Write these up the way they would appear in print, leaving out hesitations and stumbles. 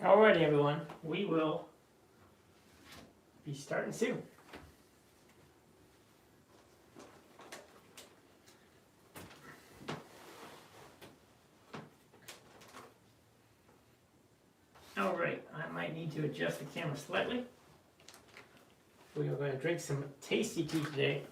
Alrighty, everyone, we will be starting soon. Alright, I might need to adjust the camera slightly. We are going to drink some tasty tea today.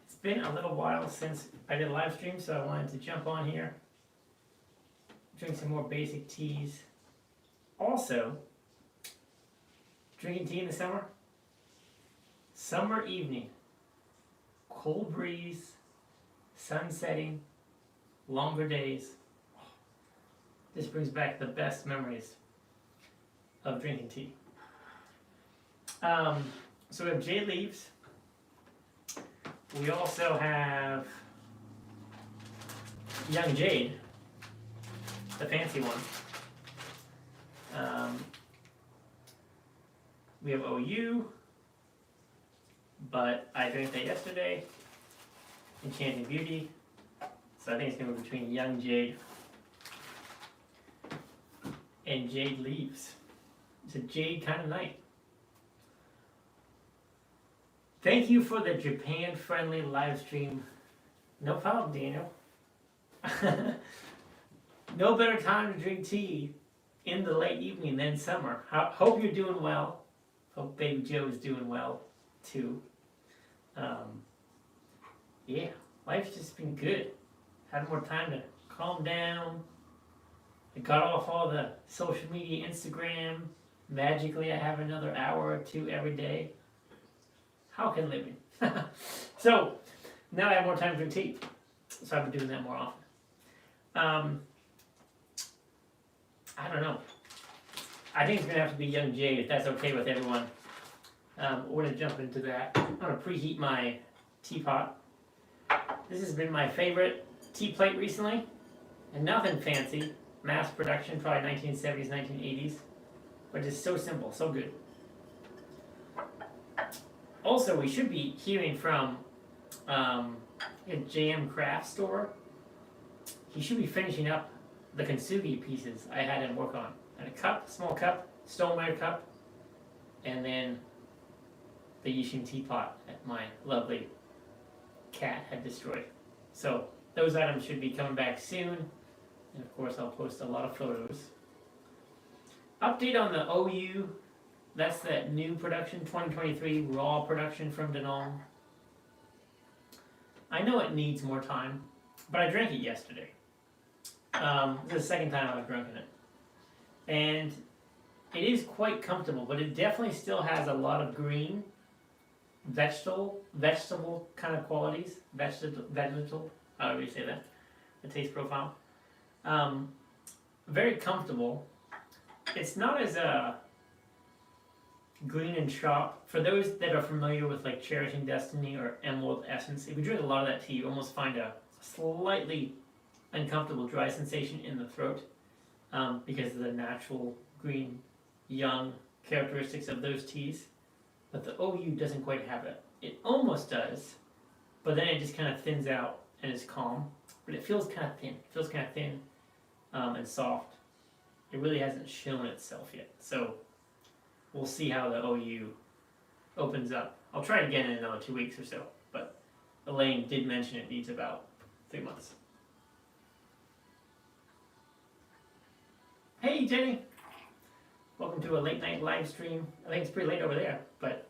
It's been a little while since I did a live stream, so I wanted to jump on here, drink some more basic teas. Also, drinking tea in the summer evening, cold breeze, sun setting, longer days. This brings back the best memories of drinking tea. So we have jade leaves. We also have young jade, the fancy one. We have OU, but I drank that yesterday. Enchanting Beauty. So I think it's going to be between young jade and jade leaves. It's a jade kind of night. Thank you for the Japan-friendly live stream. No problem, Daniel. No better time to drink tea in the late evening than summer. Hope you're doing well. Hope baby Joe is doing well too. Yeah, life's just been good. Had more time to calm down. I got off all the social media, Instagram. Magically, I have another hour or two every day. How can living? So now I have more time to drink tea. So I've been doing that more often. I don't know. I think it's gonna have to be young jade if that's okay with everyone. We're gonna jump into that. I'm gonna preheat my teapot. This has been my favorite tea plate recently, and nothing fancy. Mass production, probably 1970s, 1980s, but just so simple, so good. Also, we should be hearing from a JM Craft store. He should be finishing up the kintsugi pieces I had him work on. And a cup, small cup, stoneware cup, and then the Yishin teapot that my lovely cat had destroyed. So those items should be coming back soon, and of course I'll post a lot of photos. Update on the OU, that's that new production, 2023 raw production from Danone. I know it needs more time, but I drank it yesterday. This is the second time I've drunken it. And it is quite comfortable, but it definitely still has a lot of green, vegetable kind of qualities. Vegetal, however you say that, the taste profile. Very comfortable. It's not as green and chop. For those that are familiar with like Cherishing Destiny or Emerald Essence, if you drink a lot of that tea, you almost find a slightly uncomfortable dry sensation in the throat because of the natural green, young characteristics of those teas. But the OU doesn't quite have it. It almost does, but then it just kind of thins out and is calm. But it feels kind of thin. It feels kind of thin and soft. It really hasn't shown itself yet. So we'll see how the OU opens up. I'll try it again in another 2 weeks or so. But Elaine did mention it needs about 3 months. Hey Jenny! Welcome to a late night live stream. I think it's pretty late over there, but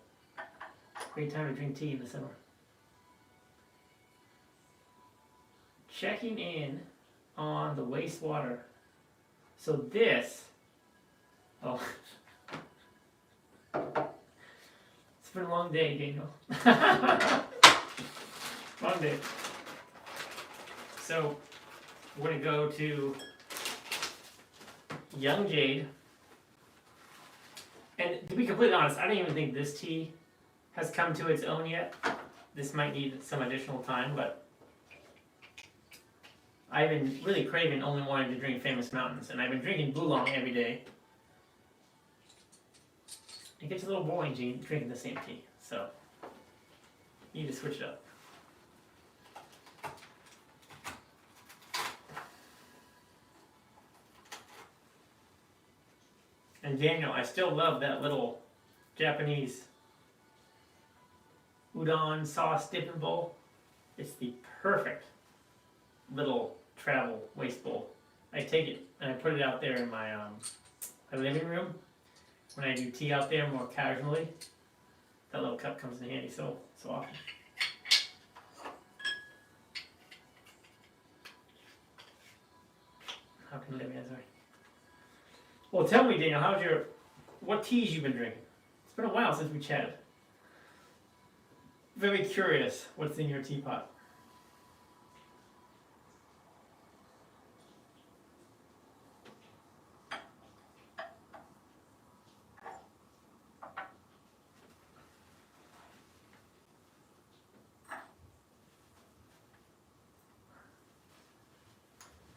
great time to drink tea in the summer. Checking in on the wastewater. So this, oh, it's been a long day, Daniel. Long day. So we're gonna go to young jade. And to be completely honest, I don't even think this tea has come to its own yet. This might need some additional time, but I've been really craving only wanting to drink Famous Mountains, and I've been drinking Oolong every day. It gets a little boring drinking the same tea, so you need to switch it up. And Daniel, I still love that little Japanese udon sauce dipping bowl. It's the perfect little travel waste bowl. I take it and I put it out there in my living room when I do tea out there more casually. That little cup comes in handy so often. How can I live answer? Well, tell me, Daniel, what teas you've been drinking? It's been a while since we chatted. Very curious what's in your teapot.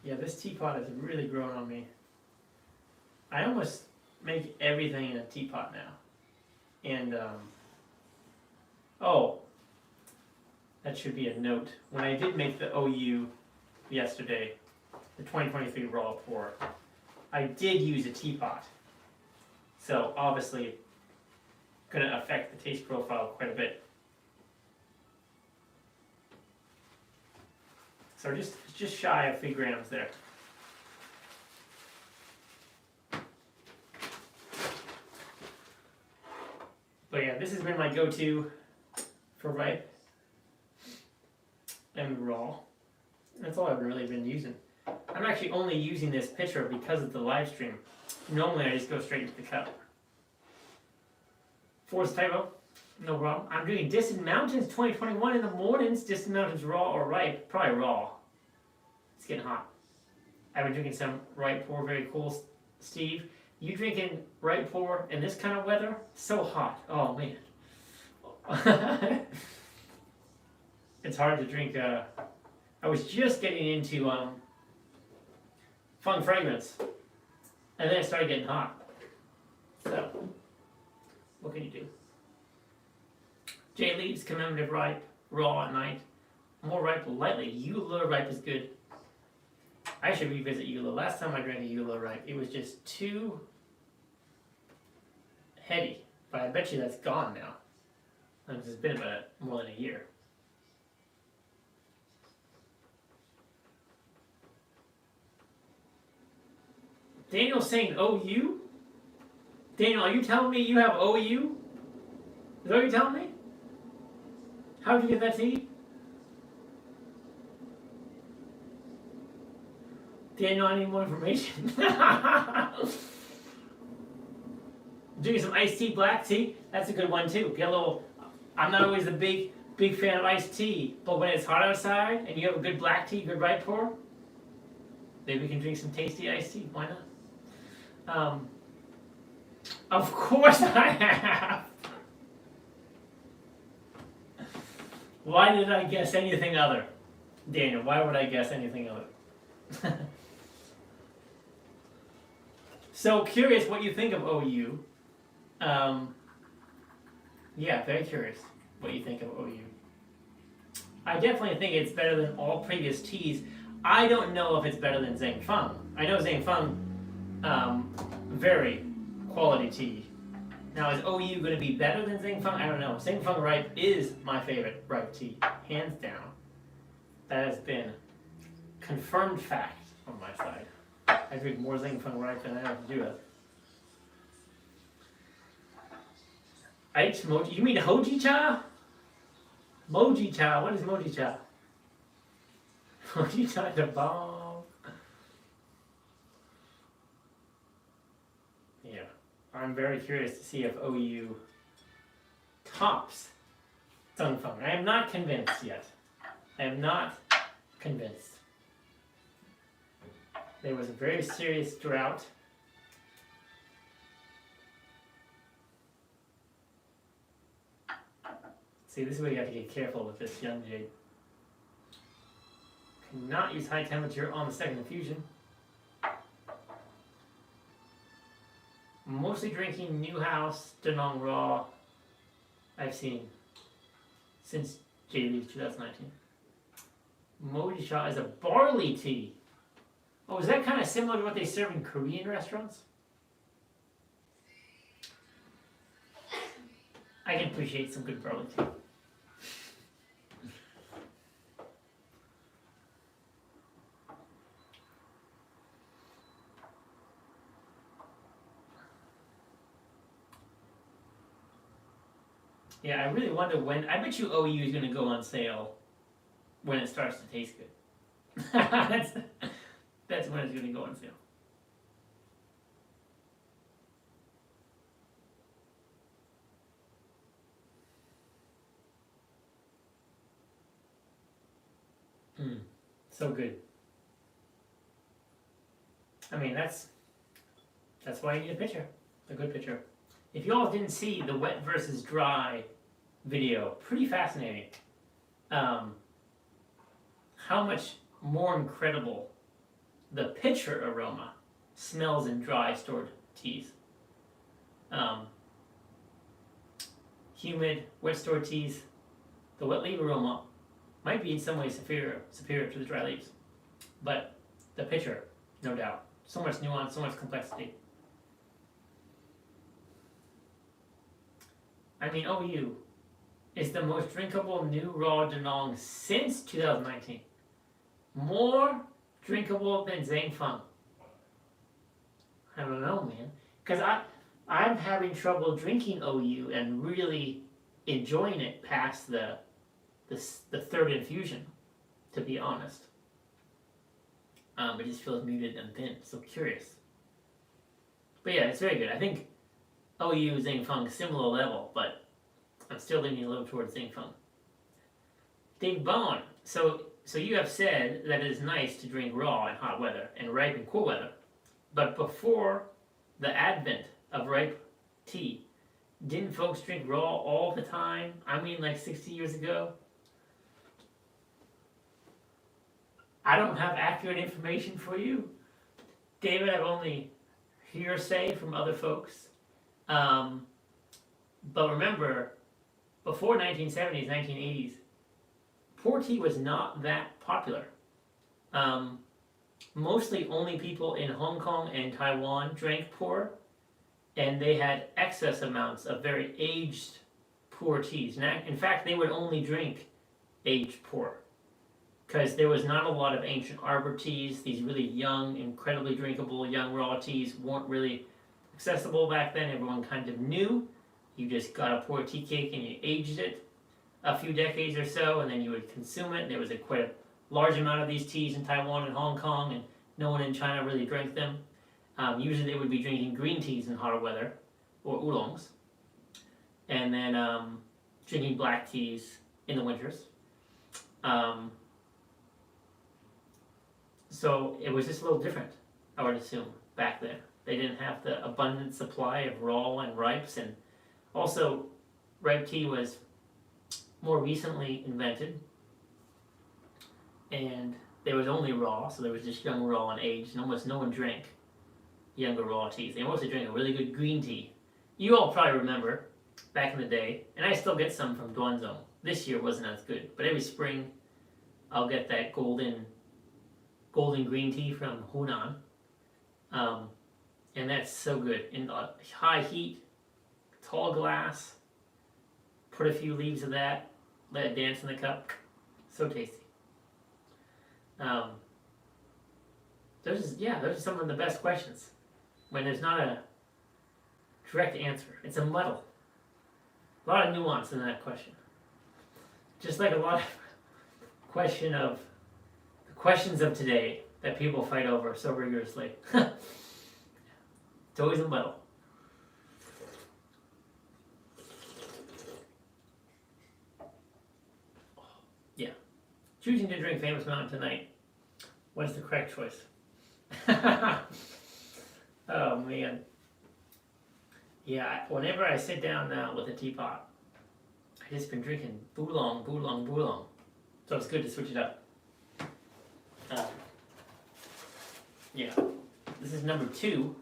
Yeah, this teapot has really grown on me. I almost make everything in a teapot now. And, oh, that should be a note. When I did make the OU yesterday, the 2023 raw pour, I did use a teapot. So obviously, going to affect the taste profile quite a bit. So just shy of 3 grams there. But yeah, this has been my go-to for ripe and raw. That's all I've really been using. I'm actually only using this pitcher because of the live stream. Normally I just go straight into the cup. Force typo, no problem. I'm doing Distant Mountains 2021 in the mornings. Distant Mountains raw or ripe? Probably raw. It's getting hot. I've been drinking some ripe pour, very cool, Steve. You drinking ripe pour in this kind of weather? So hot. Oh man. It's hard to drink. I was just getting into fun fragrance, and then it started getting hot. So, what can you do? Jay Leaves commemorative ripe, raw at night. More ripe lightly. Eula ripe is good. I should revisit Eula. Last time I drank a Eula ripe, it was just too heady. But I bet you that's gone now. And it's been about more than a year. Daniel's saying OU? Daniel, are you telling me you have OU? Is that what you're telling me? How did you get that tea? Daniel, I need more information. Doing some iced tea, black tea. That's a good one too. Get a little. I'm not always a big fan of iced tea, but when it's hot outside and you have a good black tea, good ripe pour, maybe we can drink some tasty iced tea. Why not? Of course I have. Why did I guess anything other? Daniel, why would I guess anything other? So curious what you think of OU. Yeah, very curious what you think of OU. I definitely think it's better than all previous teas. I don't know if it's better than Zhang Feng. I know Zhang Feng, very quality tea. Now, is OU going to be better than Zhang Feng? I don't know. Zhang Feng Ripe is my favorite ripe tea, hands down. That has been confirmed fact on my side. I drink more Zhang Feng Ripe than I have to do it. H moji. You mean hoji cha? Moji cha. What is moji cha? Moji cha is a bomb. Yeah, I'm very curious to see if OU tops Zhang Feng. I am not convinced yet. I am not convinced. There was a very serious drought. See, this is where you have to get careful with this young jade. Not use high temperature on the second infusion. Mostly drinking New House Danong Raw I've seen since JLee's 2019. Moji Cha is a barley tea. Oh, is that kind of similar to what they serve in Korean restaurants? I can appreciate some good barley tea. Yeah, I really wonder when. I bet you OU is going to go on sale when it starts to taste good. That's when it's going to go on sale. So good. I mean, that's why you need a pitcher, a good pitcher. If you all didn't see the wet versus dry video, pretty fascinating. How much more incredible the pitcher aroma smells in dry stored teas. Humid, wet stored teas, the wet leaf aroma might be in some ways superior to the dry leaves, but the pitcher, no doubt, so much nuance, so much complexity. I mean, OU is the most drinkable new raw Danong since 2019. More drinkable than Zhang Feng. I don't know, man. Because I'm having trouble drinking OU and really enjoying it past the third infusion, to be honest. It just feels muted and thin. So curious. But yeah, it's very good. I think OU Zhang Feng similar level, but I'm still leaning a little towards Zhang Feng. Dave Bone. So you have said that it is nice to drink raw in hot weather and ripe in cool weather, but before the advent of ripe tea, didn't folks drink raw all the time? I mean, like 60 years ago. I don't have accurate information for you, David. I've only hearsay from other folks. But remember, before 1970s, 1980s, pour tea was not that popular. Mostly only people in Hong Kong and Taiwan drank pour, and they had excess amounts of very aged pour teas. In fact, they would only drink aged pour, because there was not a lot of ancient arbor teas. These really young, incredibly drinkable young raw teas weren't really accessible back then. Everyone kind of knew. You just got a pour tea cake and you aged it a few decades or so, and then you would consume it. There was quite a large amount of these teas in Taiwan and Hong Kong, and no one in China really drank them. Usually they would be drinking green teas in hotter weather, or oolongs, and then drinking black teas in the winters. So it was just a little different, I would assume, back then. They didn't have the abundant supply of raw and ripes, and also ripe tea was more recently invented, and there was only raw, so there was just young raw and aged, and almost no one drank younger raw teas. They mostly drank a really good green tea. You all probably remember back in the day, and I still get some from Guangzhou. This year wasn't as good, but every spring I'll get that golden green tea from Hunan, and that's so good. In high heat, tall glass, put a few leaves of that, let it dance in the cup. So tasty. Those are some of the best questions. When there's not a direct answer. It's a muddle. A lot of nuance in that question. Just like a lot of questions of today that people fight over so rigorously. It's always a muddle. Yeah. Choosing to drink Famous Mountain tonight. What's the correct choice? Oh man. Yeah, whenever I sit down now with a teapot, I've just been drinking Boulong. So it's good to switch it up. Yeah. This is number 2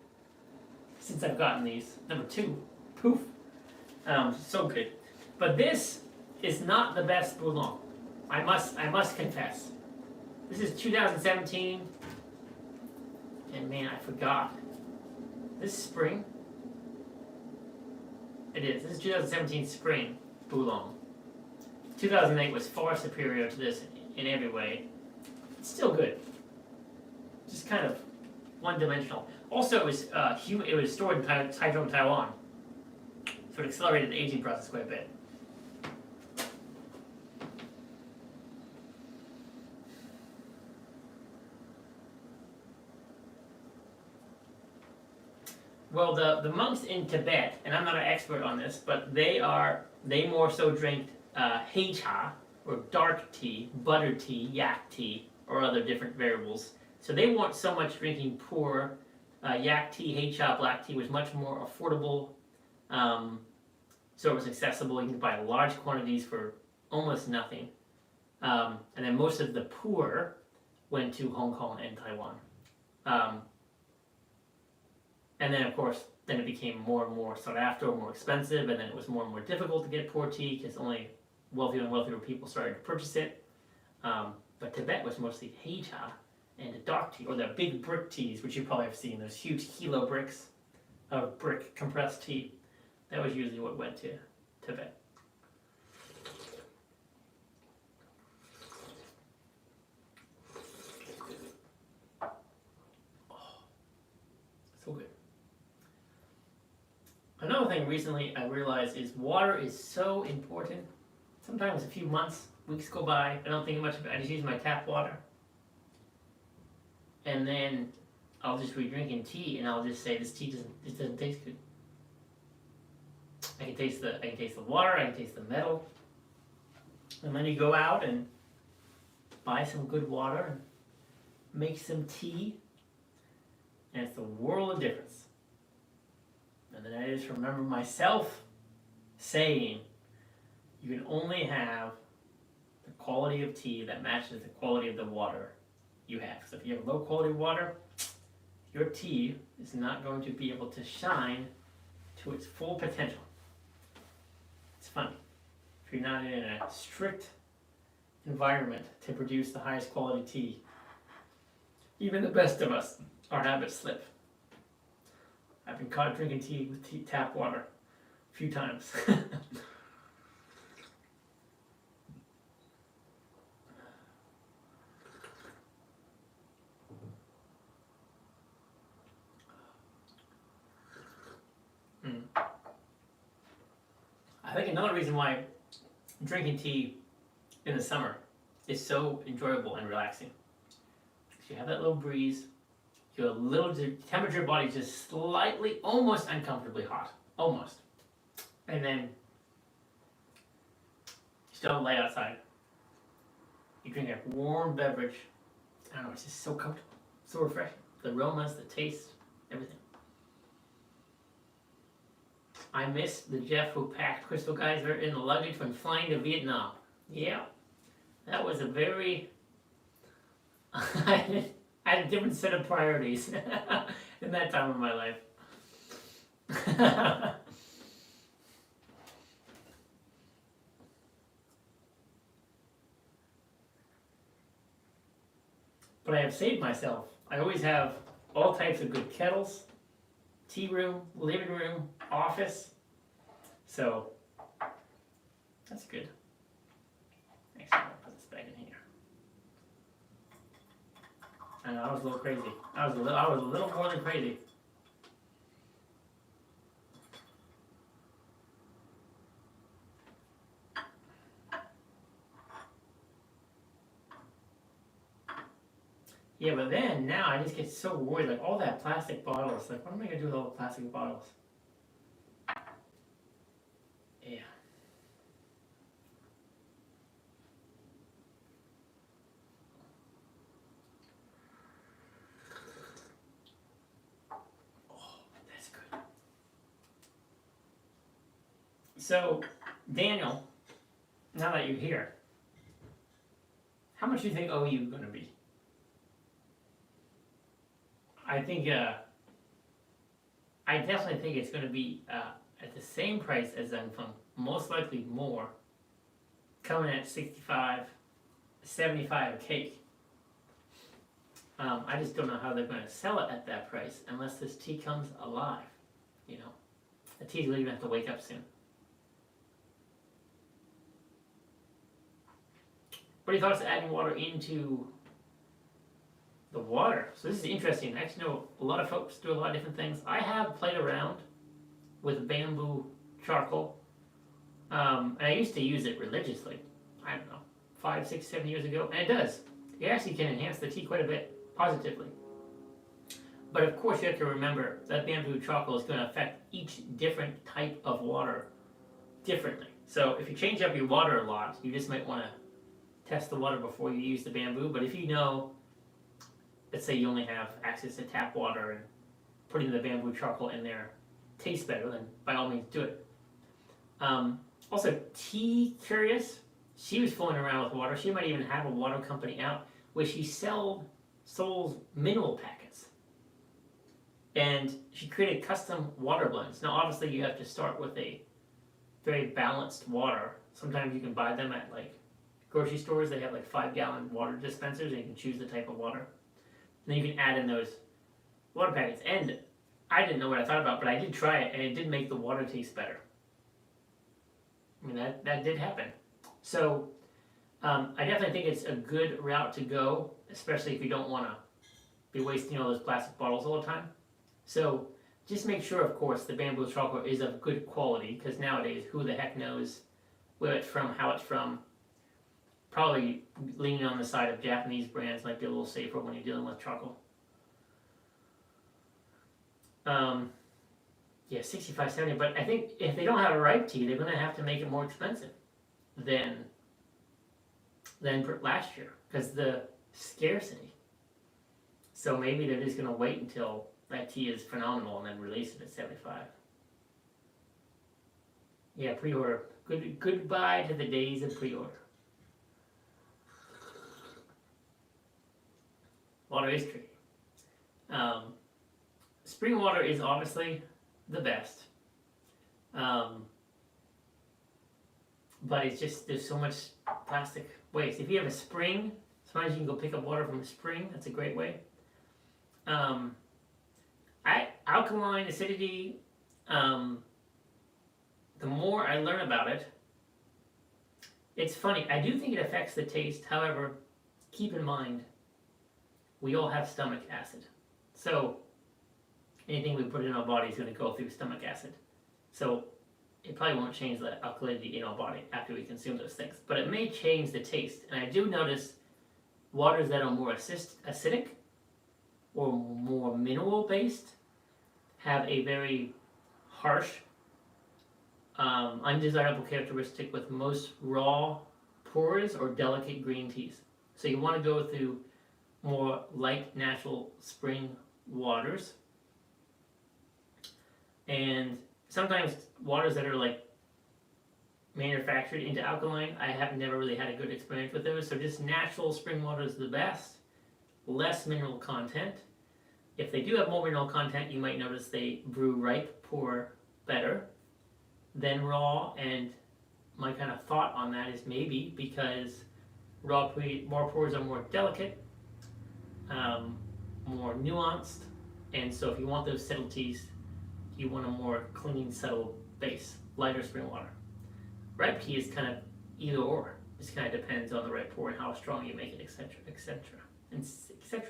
since I've gotten these. Number 2. Poof. So good. But this is not the best Boulong. I must confess. This is 2017. And man, I forgot. This spring. It is. This is 2017 spring Boulong. 2008 was far superior to this in every way. It's still good. Just kind of one-dimensional. Also, it was it was stored in Taiwan, so it accelerated the aging process quite a bit. Well, the monks in Tibet, and I'm not an expert on this, but they more so drink hei cha, or dark tea, butter tea, yak tea, or other different variables. So they weren't so much drinking poor yak tea, hei cha, black tea was much more affordable. So it was accessible. You could buy large quantities for almost nothing. And then most of the poor went to Hong Kong and Taiwan. And then, of course, then it became more and more sought after, more expensive, and then it was more and more difficult to get poor tea because only wealthier and wealthier people started to purchase it. But Tibet was mostly hei cha and the dark tea, or the big brick teas, which you probably have seen, those huge kilo bricks of brick compressed tea. That was usually what went to Tibet. Oh, so good. Another thing recently I realized is water is so important. Sometimes a few months, weeks go by, I don't think much of it, I just use my tap water. And then I'll just be drinking tea and I'll just say this tea doesn't taste good. I can taste the water, I can taste the metal. And then you go out and buy some good water and make some tea, and it's a world of difference. And then I just remember myself saying, you can only have the quality of tea that matches the quality of the water you have. So if you have low quality water, your tea is not going to be able to shine to its full potential. It's funny. If you're not in a strict environment to produce the highest quality tea, even the best of us, our habits slip. I've been caught drinking tea with tap water a few times. I think another reason why drinking tea in the summer is so enjoyable and relaxing. You have that little breeze, your little temperature of your body is just slightly, almost uncomfortably hot, almost. And then you still lay outside. You drink a warm beverage. I don't know, it's just so comfortable, so refreshing. The aromas, the taste, everything. I miss the Jeff who packed Crystal Geyser in the luggage when flying to Vietnam. Yeah, that was a very... I had a different set of priorities in that time of my life. But I have saved myself. I always have all types of good kettles, tea room, living room, office. So that's good. Actually, I'm gonna put this back in here. I know I was a little crazy. I was a little more than crazy. Yeah, but then now I just get so worried, like all that plastic bottles. Like, what am I gonna do with all the plastic bottles? Yeah. Oh, that's good. So, Daniel, now that you're here, how much do you think OU is gonna be? I think I definitely think it's going to be at the same price as Zhangfeng, most likely more, coming at 65, 75 a cake. I just don't know how they're going to sell it at that price unless this tea comes alive. You know, the tea's really going to have to wake up soon. What are your thoughts on adding water into the water? So this is interesting. I actually know a lot of folks do a lot of different things. I have played around with bamboo charcoal, and I used to use it religiously. I don't know, 5, 6, 7 years ago, and it does. It actually can enhance the tea quite a bit positively. But of course, you have to remember that bamboo charcoal is going to affect each different type of water differently. So if you change up your water a lot, you just might want to test the water before you use the bamboo. But if you know, let's say you only have access to tap water and putting the bamboo charcoal in there tastes better, then by all means do it. Also, Tea Curious, she was fooling around with water. She might even have a water company out where she sold mineral packets. And she created custom water blends. Now, obviously, you have to start with a very balanced water. Sometimes you can buy them at like grocery stores. They have like 5-gallon water dispensers, and you can choose the type of water. And then you can add in those water packets. And I didn't know what I thought about, but I did try it, and it did make the water taste better. I mean, that did happen. So I definitely think it's a good route to go, especially if you don't want to be wasting all those plastic bottles all the time. So just make sure, of course, the bamboo charcoal is of good quality, because nowadays, who the heck knows where it's from, how it's from. Probably leaning on the side of Japanese brands might be a little safer when you're dealing with charcoal. Yeah, 65, 70, but I think if they don't have a ripe tea, they're going to have to make it more expensive than last year, because the scarcity. So maybe they're just going to wait until that tea is phenomenal and then release it at 75. Yeah, pre-order. Goodbye to the days of pre-order. Water is tricky. Spring water is obviously the best. But it's just, there's so much plastic waste. If you have a spring, sometimes you can go pick up water from a spring. That's a great way. Alkaline acidity, the more I learn about it, it's funny. I do think it affects the taste. However, keep in mind, we all have stomach acid. So anything we put in our body is going to go through stomach acid. So it probably won't change the alkalinity in our body after we consume those things. But it may change the taste. And I do notice waters that are more acidic or more mineral based have a very harsh, undesirable characteristic with most raw pourers or delicate green teas. So you want to go through more light, natural spring waters. And sometimes waters that are like manufactured into alkaline, I have never really had a good experience with those. So just natural spring water is the best, less mineral content. If they do have more mineral content, you might notice they brew ripe pour better than raw. And my kind of thought on that is maybe because raw pours are more delicate, more nuanced, and so if you want those subtleties, you want a more clean, subtle base, lighter spring water. Ripe tea is kind of either or. It kind of depends on the ripe pour and how strong you make it, etc., etc., etc.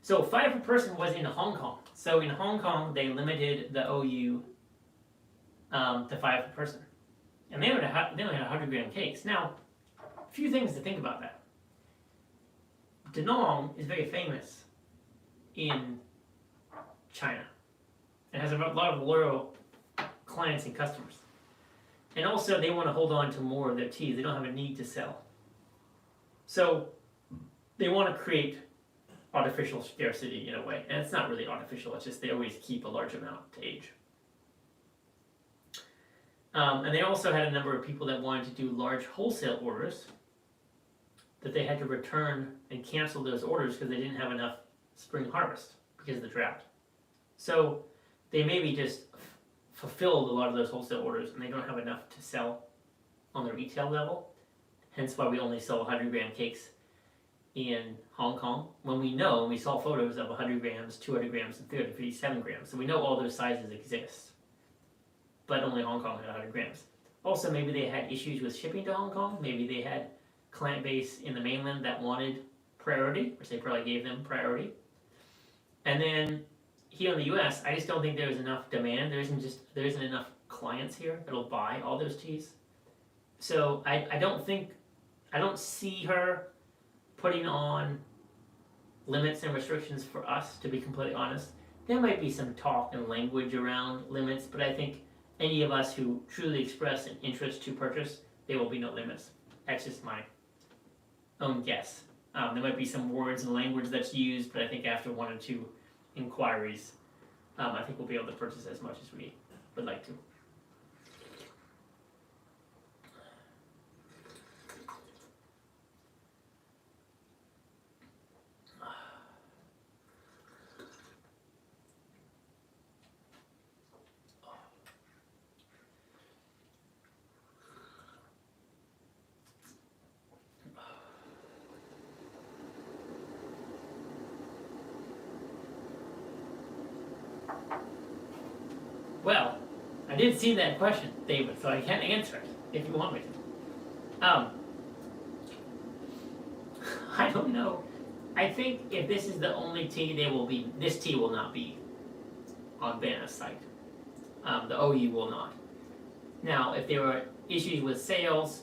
So 5 per person was in Hong Kong. So in Hong Kong, they limited the OU to 5 per person, and they only had 100-gram cakes. Now, a few things to think about that. Danong is very famous in China. It has a lot of loyal clients and customers. And also, they want to hold on to more of their teas. They don't have a need to sell. So, they want to create artificial scarcity in a way. And it's not really artificial, it's just they always keep a large amount to age. And they also had a number of people that wanted to do large wholesale orders that they had to return and cancel those orders because they didn't have enough spring harvest because of the drought. So they maybe just fulfilled a lot of those wholesale orders and they don't have enough to sell on the retail level. Hence why we only sell 100-gram cakes in Hong Kong, when we know, and we saw photos of 100 grams, 200 grams, and 357 grams. So we know all those sizes exist, but only Hong Kong had 100 grams. Also, maybe they had issues with shipping to Hong Kong. Maybe they had client base in the mainland that wanted priority, which they probably gave them priority. And then here in the US, I just don't think there's enough demand. There isn't enough clients here that'll buy all those teas. So I don't see her putting on limits and restrictions for us, to be completely honest. There might be some talk and language around limits, but I think any of us who truly express an interest to purchase, there will be no limits. That's just my own guess. There might be some words and language that's used, but I think after 1 or 2 inquiries, I think we'll be able to purchase as much as we would like to. Well, I did see that question, David, so I can answer it if you want me to. I don't know. I think if this is the only tea, this tea will not be on Banna's site. The OU will not. Now, if there were issues with sales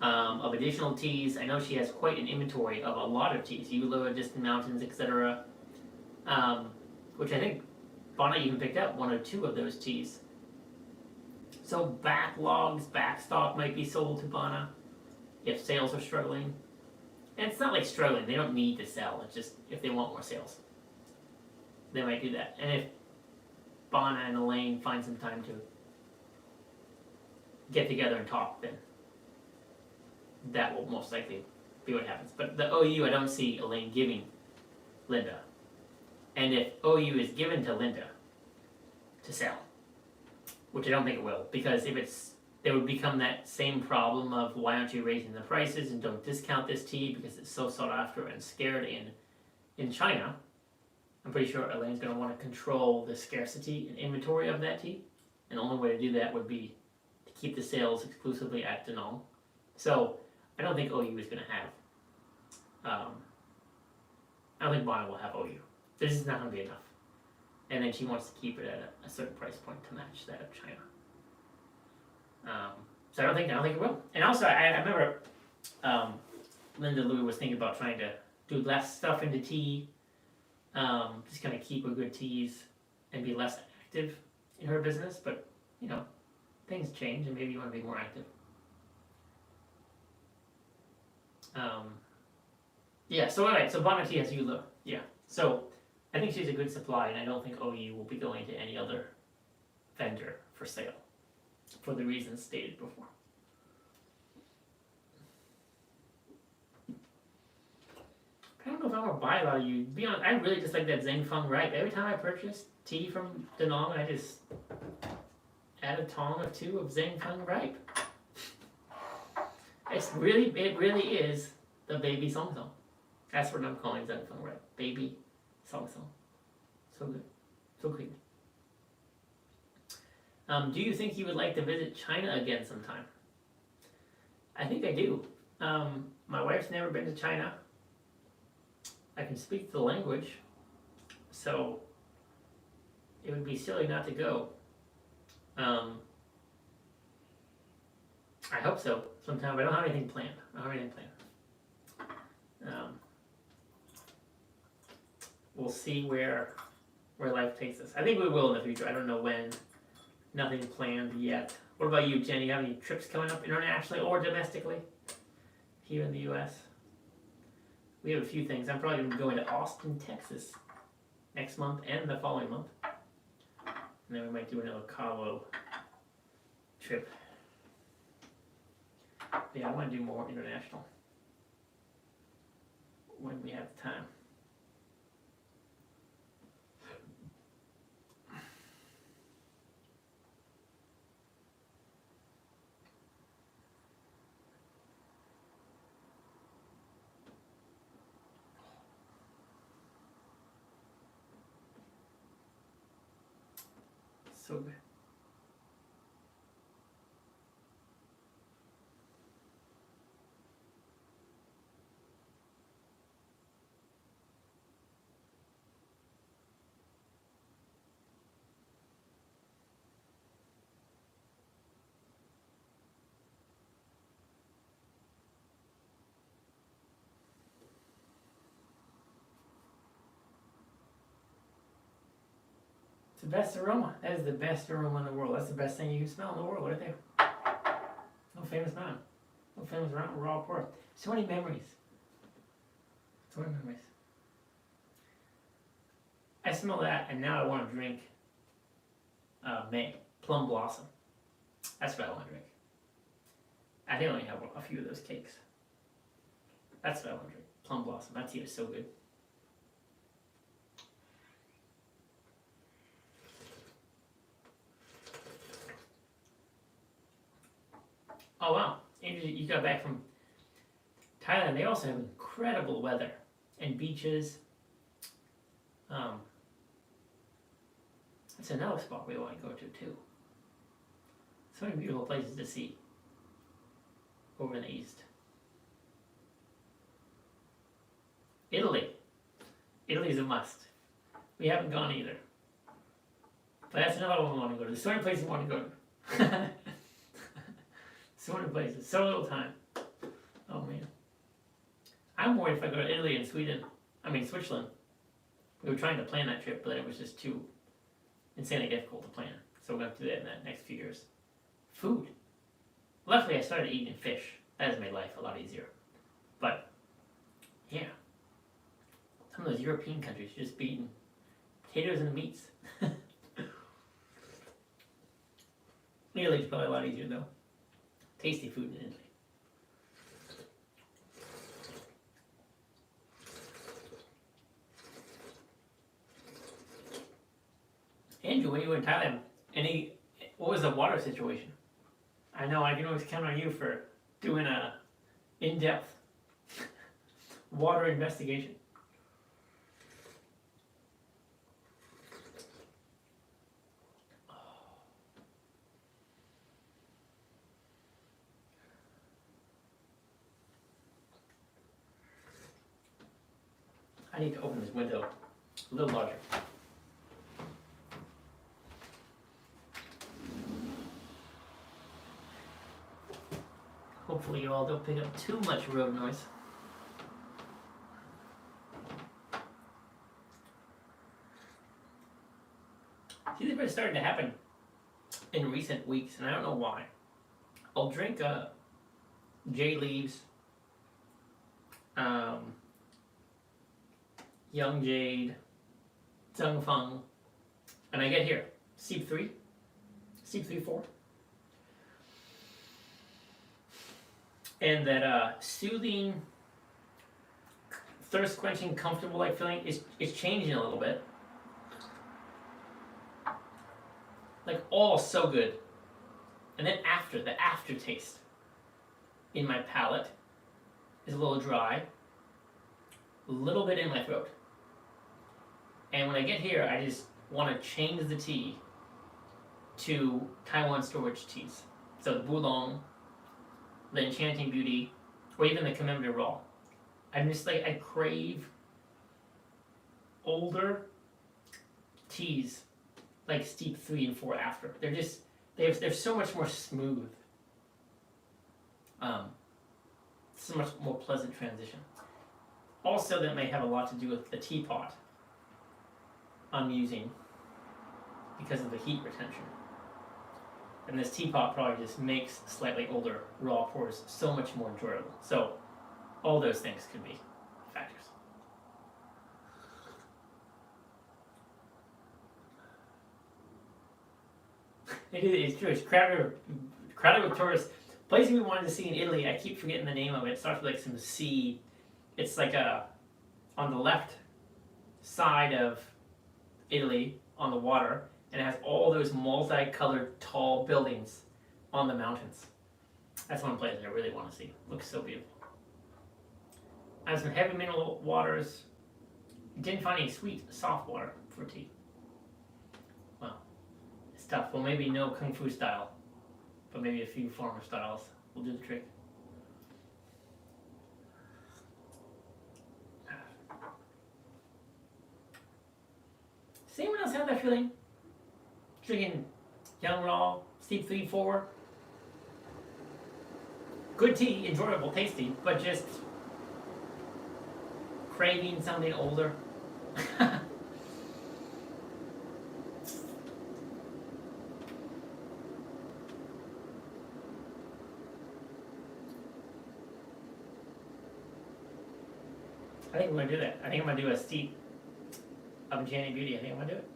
of additional teas, I know she has quite an inventory of a lot of teas, Eula, Distant Mountains, etc., which I think Bonna even picked up 1 or 2 of those teas. So backlogs, backstock might be sold to Bonna if sales are struggling. And it's not like struggling, they don't need to sell, it's just if they want more sales, they might do that. And if Bonna and Elaine find some time to get together and talk, then that will most likely be what happens. But the OU, I don't see Elaine giving Linda. And if OU is given to Linda to sell, which I don't think it will, because if it's, there would become that same problem of why aren't you raising the prices and don't discount this tea because it's so sought after and scared in China. I'm pretty sure Elaine's going to want to control the scarcity and inventory of that tea, and the only way to do that would be to keep the sales exclusively at Danong. So I don't think OU is going to have, I don't think Bonna will have OU. This is not going to be enough. And then she wants to keep it at a certain price point to match that of China. So I don't think it will. And also, I remember Linda Lou was thinking about trying to do less stuff into tea, just kind of keep her good teas and be less active in her business. But, you know, things change and maybe you want to be more active. Yeah, so alright, so Bonna Tea has Eula. Yeah, so I think she's a good supply, and I don't think OU will be going to any other vendor for sale, for the reasons stated before. I don't know if I'm gonna buy a lot of you. To be honest, I really just like that Zhengfeng Ripe. Every time I purchase tea from Danong, I just add a tong or 2 of Zhengfeng Ripe. It really is the baby song song. That's what I'm calling Zhengfeng Ripe. Baby song song. So good. So clean. Do you think you would like to visit China again sometime? I think I do. My wife's never been to China. I can speak the language, so it would be silly not to go. I hope so sometime, but I don't have anything planned. We'll see where life takes us. I think we will in the future. I don't know when. Nothing planned yet. What about you, Jen? You have any trips coming up internationally or domestically here in the U.S.? We have a few things. I'm probably going to be going to Austin, Texas next month and the following month. And then we might do another Cabo trip. But yeah, I want to do more international when we have time. So good. It's the best aroma. That is the best aroma in the world. That's the best thing you can smell in the world right there. No famous man. No famous raw pork. So many memories. So many memories. I smell that, and now I want to drink May plum blossom. That's what I want to drink. I think I only have a few of those cakes. That's what I want to drink. Plum blossom. That tea is so good. Oh wow, Andrew, you got back from Thailand. They also have incredible weather and beaches. That's another spot we want to go to too. So many beautiful places to see over in the east. Italy. Italy's a must. We haven't gone either. But that's another one we want to go to. There's so many places we want to go to. So many places. So little time. Oh man. I'm worried if I go to Italy and Switzerland. We were trying to plan that trip, but it was just too insanely difficult to plan. So we're going to have to do that in the next few years. Food. Luckily, I started eating fish. That has made life a lot easier. But, yeah. Some of those European countries just eating potatoes and meats. Italy's probably a lot easier, though. Tasty food in Italy. Andrew, when you were in Thailand, what was the water situation? I know I can always count on you for doing a in-depth water investigation. I need to open this window a little larger. Hopefully you all don't pick up too much road noise. See, this is starting to happen in recent weeks, and I don't know why. I'll drink J Leaves, Young Jade, Zheng Feng, and I get here, Steep 3, 4. And that soothing, thirst quenching, comfortable like feeling is changing a little bit. Like all so good. And then the aftertaste in my palate is a little dry, a little bit in my throat. And when I get here, I just want to change the tea to Taiwan storage teas. So the Boulong, the Enchanting Beauty, or even the Commemorative Raw. I'm just like, I crave older teas like Steep 3 and 4 after. They're so much more smooth. So much more pleasant transition. Also, that may have a lot to do with the teapot I'm using because of the heat retention. And this teapot probably just makes slightly older raw pours so much more enjoyable. So all those things could be factors. It's true. It's crowded with tourists. Place we wanted to see in Italy, I keep forgetting the name of it. It starts with like some C. It's like on the left side of Italy on the water, and it has all those multicolored tall buildings on the mountains. That's one place I really want to see. It looks so beautiful. I have some heavy mineral waters. Didn't find any sweet, soft water for tea. Well, it's tough. Well, maybe no Kung Fu style, but maybe a few farmer styles will do the trick. Does anyone else have that feeling? Drinking Young Raw, Steep 3-4. Good tea, enjoyable, tasty, but just craving something older. I think I'm gonna do that. I think I'm gonna do a steep of Enchanted Beauty. I think I'm gonna do it.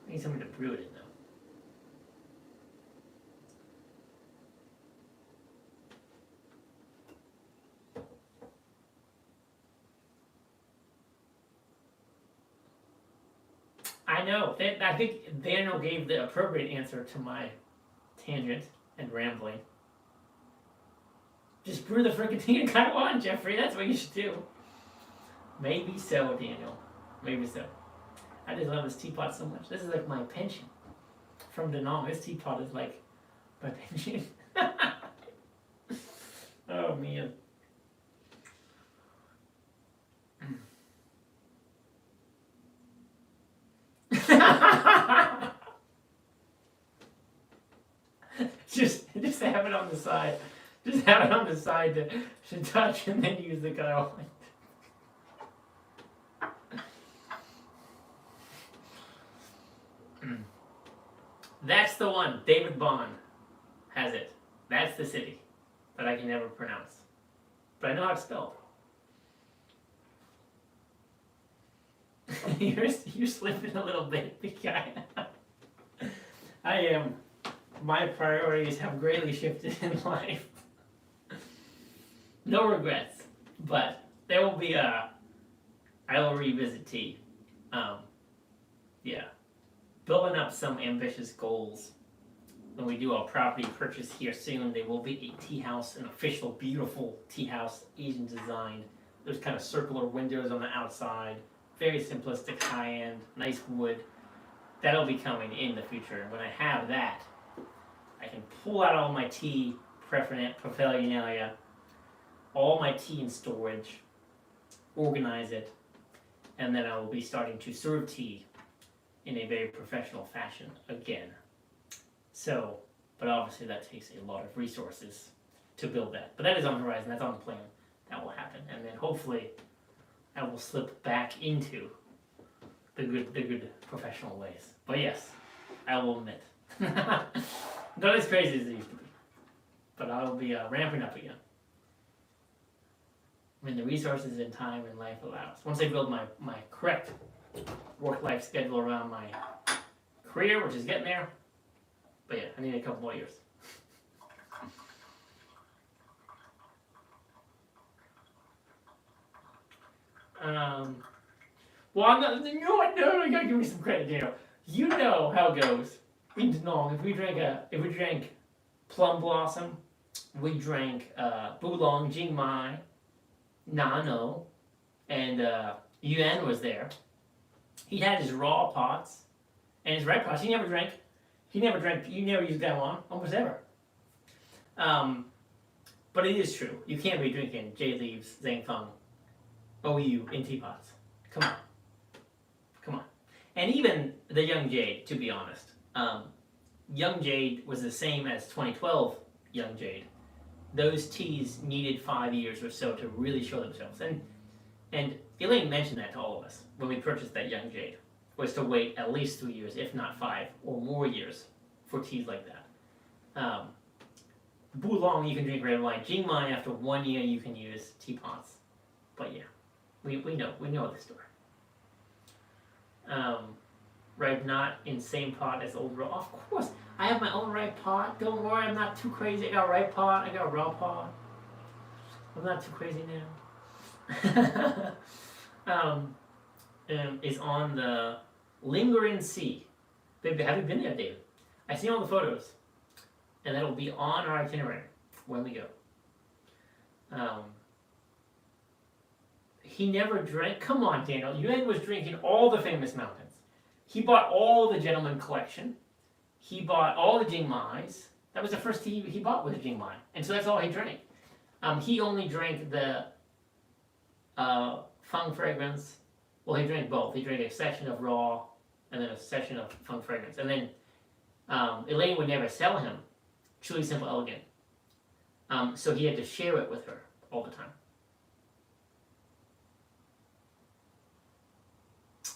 I need something to brew it in though. I know. I think Daniel gave the appropriate answer to my tangent and rambling. Just brew the frickin' tea and cut it on, Jeffrey. That's what you should do. Maybe so, Daniel. Maybe so. I just love this teapot so much. This is like my pension from Denong. This teapot is like my pension. Oh, man. just have it on the side. Just have it on the side to touch and then use the guile. That's the one. David Bond has it. That's the city that I can never pronounce. But I know how it's spelled. You're slipping a little bit, big guy. I am. My priorities have greatly shifted in life. No regrets, but there will be I will revisit tea. Yeah. Building up some ambitious goals. When we do our property purchase here soon, there will be a tea house, an official, beautiful tea house, Asian designed. There's kind of circular windows on the outside. Very simplistic, high-end, nice wood. That'll be coming in the future. When I have that, I can pull out all my tea paraphernalia, all my tea in storage, organize it, and then I will be starting to serve tea in a very professional fashion again. So, but obviously that takes a lot of resources to build that. But that is on the horizon, that's on the plan. That will happen. And then hopefully I will slip back into the good professional ways. But yes, I will admit. Not as crazy as it used to be. But I will be ramping up again. When the resources and time and life allows. Once I build my correct work-life schedule around my career, which is getting there. But yeah, I need a couple more years. Well, I'm not. You know what? No, you gotta give me some credit, Daniel. You know how it goes in Denong. If we drank Plum Blossom, we drank Bulong, Jingmai, Nano, and Yuan was there. He had his raw pots and his red pots. He never drank. You never used Gaiwan, almost ever. But it is true. You can't be drinking Jade Leaves, Zhangfeng, OU in teapots. Come on. And even the Young Jade, to be honest. Young Jade was the same as 2012 Young Jade. Those teas needed 5 years or so to really show themselves. And Elaine mentioned that to all of us when we purchased that Young Jade, was to wait at least 3 years, if not 5 or more years, for teas like that. Bulong, you can drink red wine. Jingmai, after 1 year, you can use teapots. But yeah, we know the story. Right, not in same pot as old raw. Of course, I have my own right pot. Don't worry, I'm not too crazy. I got a right pot. I got a raw pot. I'm not too crazy now. Is on the Lingering Sea. Baby, have you been there, David? I see all the photos, and that'll be on our itinerary when we go. he never drank. Come on, Daniel. Yuan was drinking all the famous mountains. He bought all the Gentleman Collection. He bought all the Jingmais. That was the first tea he bought was Jingmai, and so that's all he drank. He only drank the Feng Fragrance. Well, he drank both. He drank a section of raw and then a section of Feng Fragrance. And then Elaine would never sell him Truly Simple Elegant. So he had to share it with her all the time.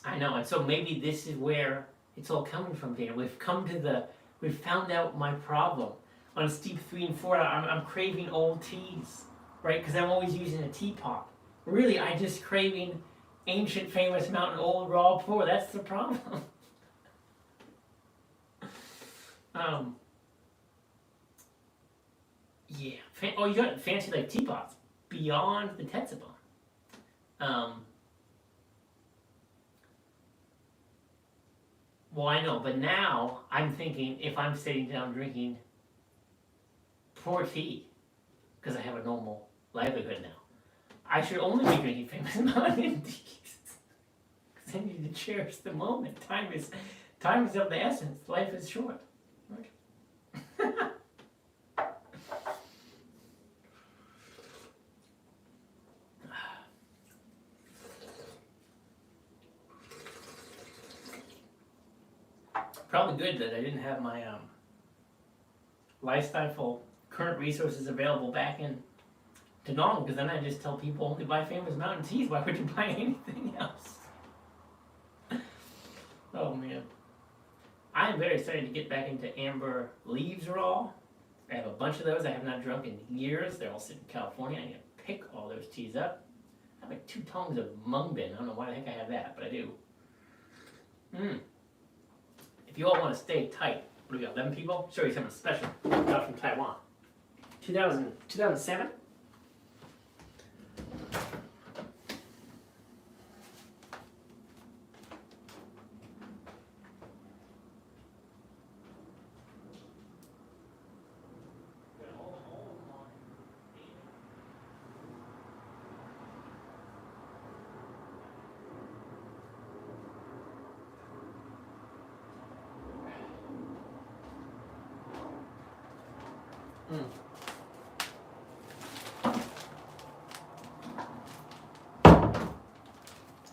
I know, and so maybe this is where it's all coming from, Dana. We've found out my problem. On steep 3 and 4, I'm craving old teas, right? Because I'm always using a teapot. Really, I just craving ancient, famous mountain old raw pour. That's the problem. Yeah. Oh, you got fancy like teapots beyond the Tetsuban. Well, I know, but now I'm thinking if I'm sitting down drinking poor tea, because I have a normal livelihood now, I should only be drinking famous mountain teas. Because I need to cherish the moment. Time is of the essence. Life is short. Right? Probably good that I didn't have my lifestyle current resources available back in Danong, because then I just tell people only buy famous mountain teas. Why would you buy anything else? Oh man, I am very excited to get back into amber leaves raw. I have a bunch of those I have not drunk in years. They're all sitting in California. I need to pick all those teas up. I have like 2 tongs of mung bean. I don't know why the heck I have that, but I do. If you all want to stay tight, what do we got, 11 people? Show you something special. Got from Taiwan. 2007?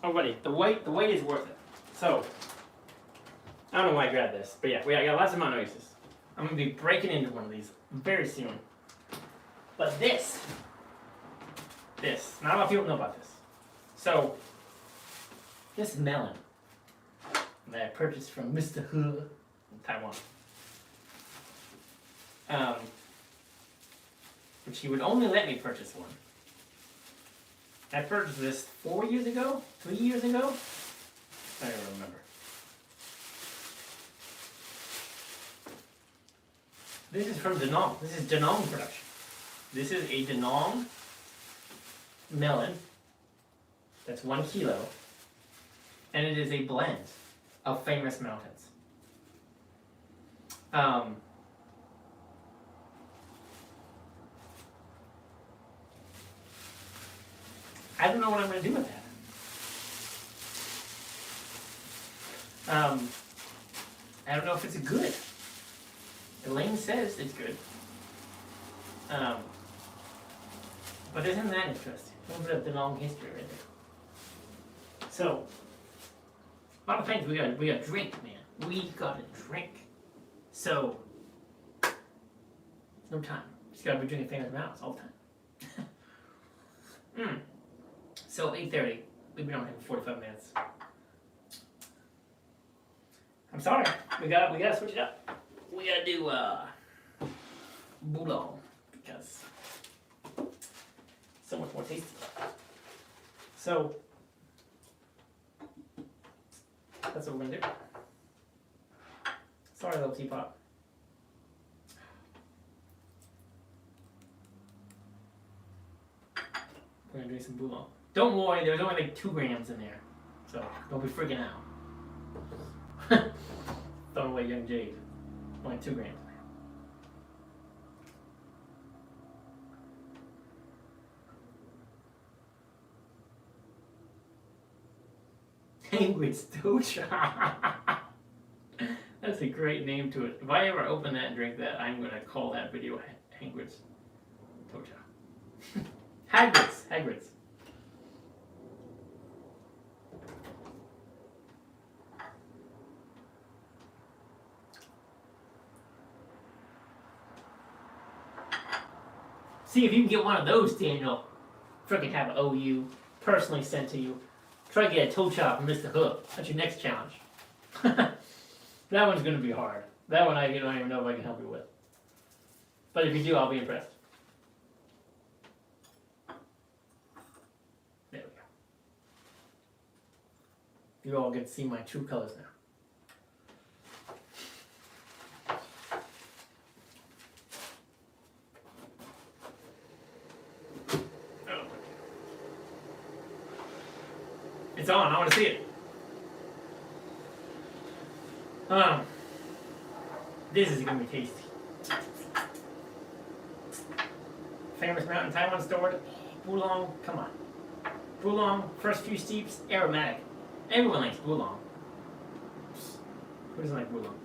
Alrighty, the weight is worth it. So, I don't know why I grabbed this, but yeah, I got lots of mountain oasis. I'm gonna be breaking into one of these very soon. But this, not a lot of people know about this. So, this melon that I purchased from Mr. He in Taiwan. Which he would only let me purchase one. I purchased this 4 years ago? 3 years ago? I don't remember. This is from Danong. This is Danong production. This is a Danong melon. That's 1 kilo. And it is a blend of famous mountains. I don't know what I'm going to do with that. I don't know if it's good. Elaine says it's good. But isn't that interesting? A little bit of the long history right there. So, a lot of things we got to drink, man. We got to drink. So, no time. Just got to be drinking famous mountains all the time. So 8:30. We've been on here for 45 minutes. I'm sorry. We gotta switch it up. We gotta do Boulon because so much more tasty. So that's what we're gonna do. Sorry, little teapot. We're gonna do some Boulon. Don't worry, there's only like 2 grams in there, so don't be freaking out. Throwing away young Jade. Only 2 grams. Hangrid's Tocha. That's a great name to it. If I ever open that and drink that, I'm going to call that video Hagrid's Tocha. Hagrid's. See if you can get one of those, Daniel. Frickin' have an OU personally sent to you. Try to get a toe chop from Mr. Hook. That's your next challenge. That one's going to be hard. That one I don't even know if I can help you with. But if you do, I'll be impressed. There we go. You all get to see my true colors now. It's on. I want to see it. This is going to be tasty. Famous mountain Taiwan stored. Bulong, come on. Bulong, first few steeps, aromatic. Everyone likes Bulong. Who doesn't like Bulong?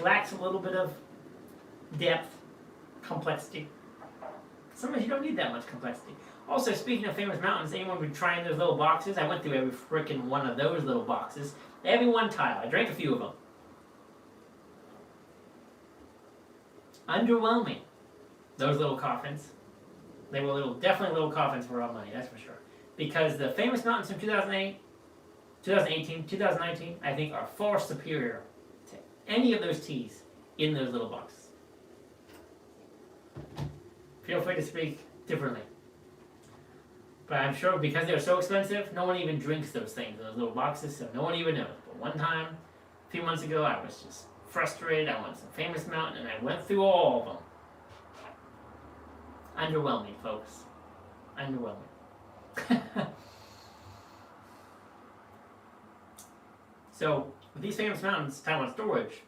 Lacks a little bit of depth, complexity. Sometimes you don't need that much complexity. Also, speaking of famous mountains, anyone been trying those little boxes? I went through every frickin' one of those little boxes. Every one tile. I drank a few of them. Underwhelming. Those little coffins. They were definitely little coffins for our money, that's for sure. Because the famous mountains from 2008, 2018, 2019, I think are far superior to any of those teas in those little boxes. Feel free to speak differently. But I'm sure because they're so expensive, no one even drinks those things in those little boxes, so no one even knows. But one time, a few months ago, I was just frustrated. I wanted some famous mountain, and I went through all of them. Underwhelming, folks. Underwhelming. So, with these famous mountains, Taiwan storage,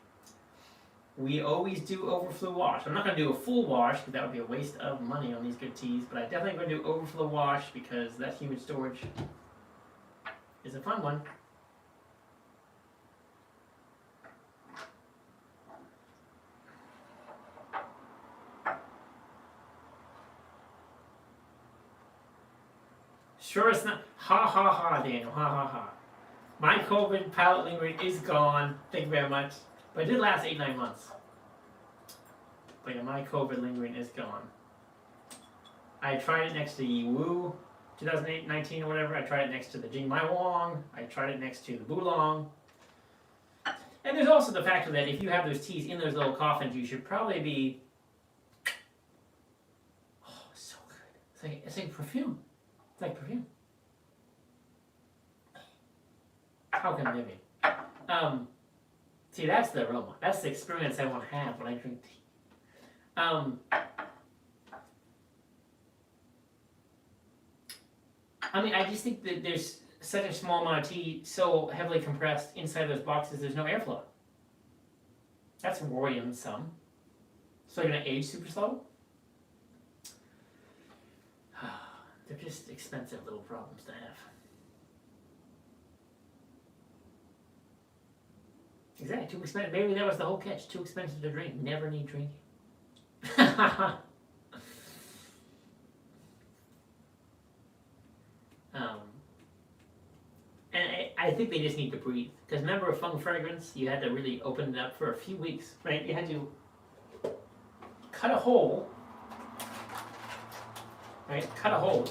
we always do overflow wash. I'm not going to do a full wash because that would be a waste of money on these good teas, but I definitely going to do overflow wash because that humid storage is a fun one. Sure it's not. Ha ha ha, Daniel. Ha ha ha. My COVID palate lingering is gone. Thank you very much. But it did last 8-9 months. But yeah, my COVID lingering is gone. I tried it next to Yiwu 2019 or whatever. I tried it next to the Jing Mai Wong. I tried it next to the Bulong. And there's also the factor that if you have those teas in those little coffins, you should probably be... Oh, so good. It's like perfume. It's like perfume. How can it be? See, that's the aroma. That's the experience I want to have when I drink tea. I mean, I just think that there's such a small amount of tea so heavily compressed inside those boxes, there's no airflow. That's worrying some. So they're going to age super slow? They're just expensive little problems to have. Exactly, too expensive. Maybe that was the whole catch. Too expensive to drink. Never need drinking. And I think they just need to breathe. Because remember with Feng Fragrance, you had to really open it up for a few weeks, right? You had to cut a hole, right? Cut a hole,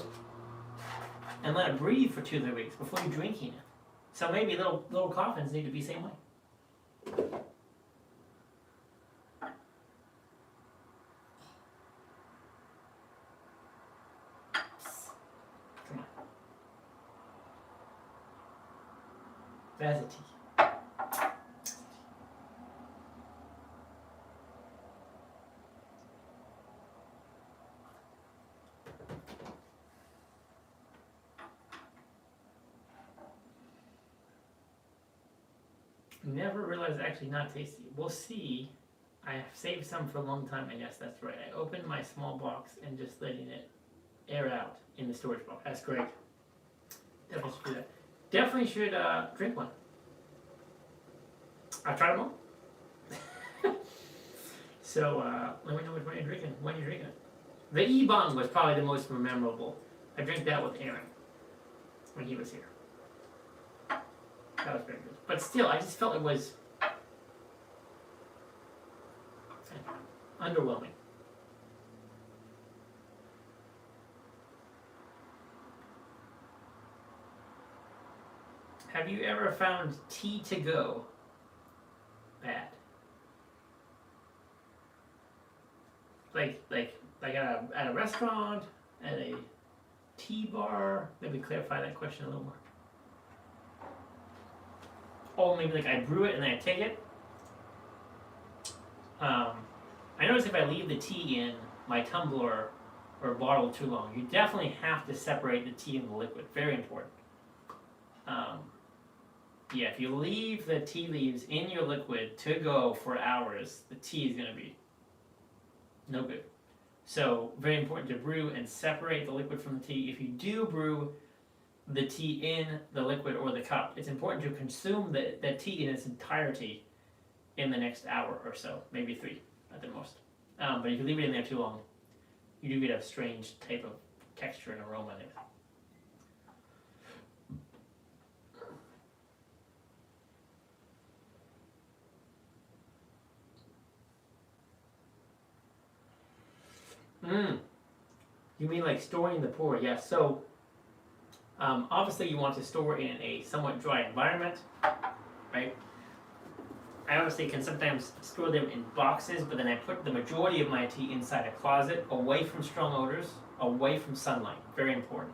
and let it breathe for 2 or 3 weeks before you're drinking it. So maybe little coffins need to be the same way. Come on. That's a tea. Never realized actually not tasty. We'll see. I have saved some for a long time, I guess that's right. I opened my small box and just letting it air out in the storage box. That's great. Definitely should do that. definitely should drink one. I've tried them all. So let me know which one you're drinking. When you're drinking it. The E-Bong was probably the most memorable. I drank that with Aaron when he was here. That was very good. But still, I just felt it was underwhelming. Have you ever found tea to go bad? Like at a restaurant, at a tea bar? Maybe clarify that question a little more. Or maybe like I brew it and then I take it. I notice if I leave the tea in my tumbler or bottle too long, you definitely have to separate the tea and the liquid. Very important. Yeah, if you leave the tea leaves in your liquid to go for hours, the tea is going to be no good. So very important to brew and separate the liquid from the tea. If you do brew the tea in the liquid or the cup, it's important to consume that tea in its entirety in the next hour or so, maybe 3 at the most. But if you leave it in there too long, you do get a strange type of texture and aroma in it. You mean like storing the pour? Yes. So obviously you want to store in a somewhat dry environment, right? I obviously can sometimes store them in boxes, but then I put the majority of my tea inside a closet, away from strong odors, away from sunlight. Very important.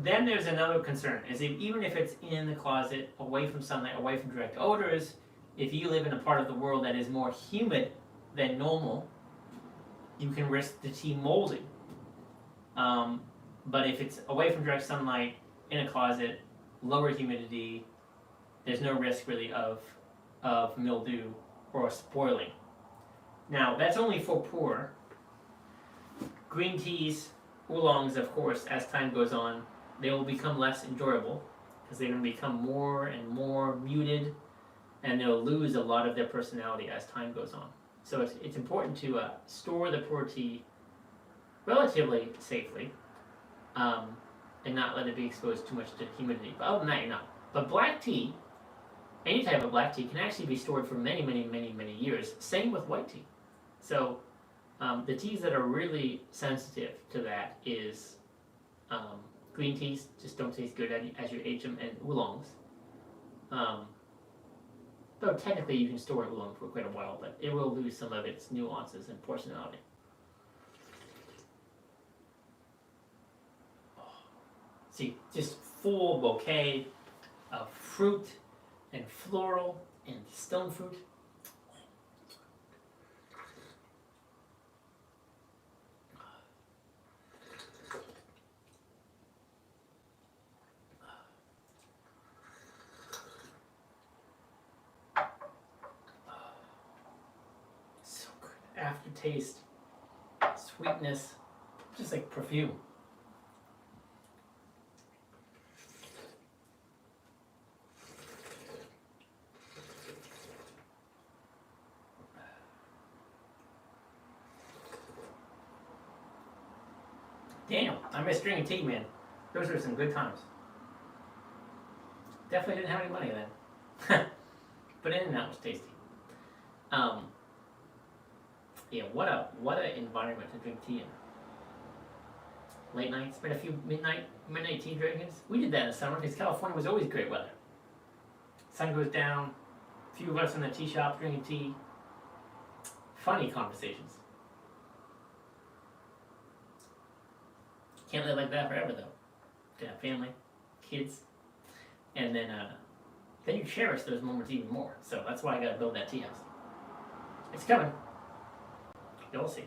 Then there's another concern, is even if it's in the closet, away from sunlight, away from direct odors, if you live in a part of the world that is more humid than normal, you can risk the tea molding. But if it's away from direct sunlight, in a closet, lower humidity, there's no risk really of mildew or spoiling. Now, that's only for pour. Green teas, oolongs, of course, as time goes on, they will become less enjoyable because they're going to become more and more muted, and they'll lose a lot of their personality as time goes on. So it's important to store the pour tea relatively safely, and not let it be exposed too much to humidity. But other than that, you're not. But black tea, any type of black tea, can actually be stored for many, many, many, many years. Same with white tea. So the teas that are really sensitive to that is green teas, just don't taste good as you age them, and oolongs. Though technically you can store an oolong for quite a while, but it will lose some of its nuances and personality. See, just full bouquet of fruit and floral and stone fruit. So good. Aftertaste, sweetness, just like perfume. Damn, I miss drinking tea, man. Those were some good times. Definitely didn't have any money then. But in and out was tasty. Yeah, what a environment to drink tea in. Late nights, spent a few midnight tea drinkings. We did that in the summer because California was always great weather. Sun goes down, a few of us in the tea shop drinking tea. Funny conversations. Can't live like that forever though. To have family, kids, and then you cherish those moments even more. So that's why I gotta build that tea house. It's coming. You'll see.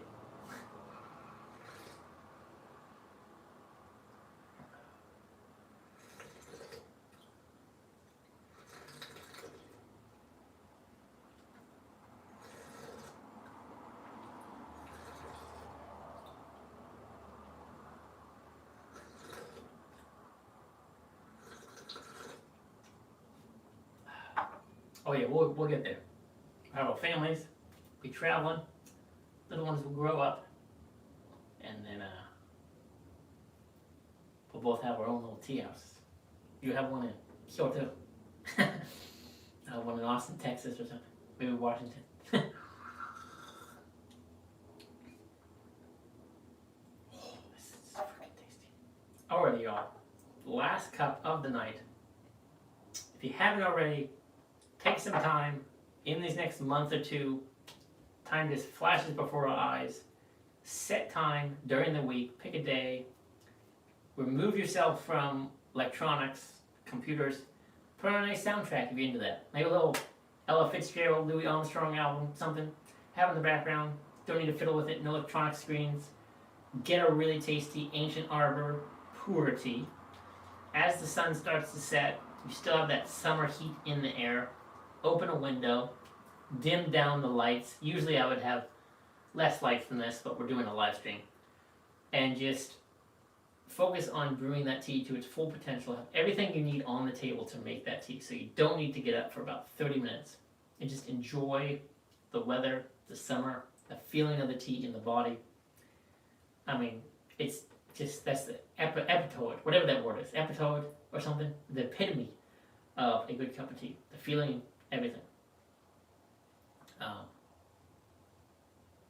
Oh yeah, we'll get there. Have our families, be traveling, little ones will grow up, and then we'll both have our own little tea houses. You have one in Kyoto. I have one in Austin, Texas, or something. Maybe Washington. Oh, this is freaking tasty. Alrighty, y'all. Last cup of the night. If you haven't already, take some time in these next month or two. Time just flashes before our eyes. Set time during the week. Pick a day. Remove yourself from electronics, computers. Put on a nice soundtrack if you're into that. Maybe a little Ella Fitzgerald, Louis Armstrong album, something. Have in the background. Don't need to fiddle with it. No electronic screens. Get a really tasty Ancient Arbor Pu'er tea. As the sun starts to set, you still have that summer heat in the air. Open a window. Dim down the lights. Usually I would have less lights than this, but we're doing a live stream. And just focus on brewing that tea to its full potential. Have everything you need on the table to make that tea. So you don't need to get up for about 30 minutes. And just enjoy the weather, the summer, the feeling of the tea in the body. I mean, it's just, that's the epitome, whatever that word is, epitome or something, the epitome of a good cup of tea. The feeling, everything.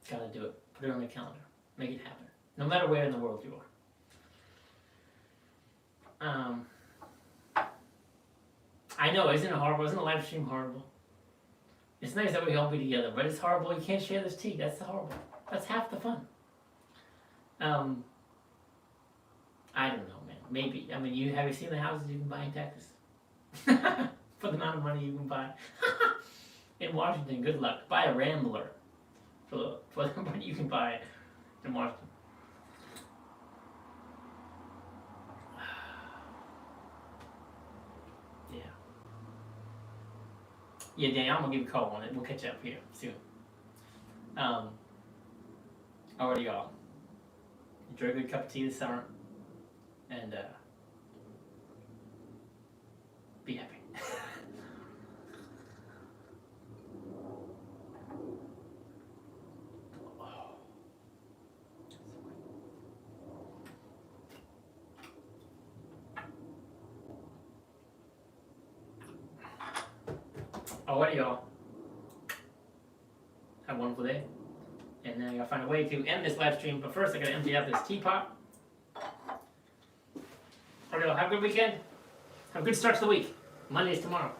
Gotta do it. Put it on your calendar. Make it happen. No matter where in the world you are. I know, isn't it horrible? Isn't the live stream horrible? It's nice that we all be together, but it's horrible you can't share this tea. That's horrible. That's half the fun. I don't know, man. Maybe. I mean, have you seen the houses you can buy in Texas? For the amount of money you can buy. In Washington, good luck. Buy a Rambler. For the money you can buy in Washington. Yeah, Daniel, I'm gonna give you a call on it. We'll catch up here soon. Alrighty, y'all. Enjoy a good cup of tea this summer, and be happy. Alrighty, y'all. Have a wonderful day. And then I gotta find a way to end this live stream. But first, I gotta empty out this teapot. Alright, y'all. Have a good weekend. Have a good start to the week. Monday's tomorrow.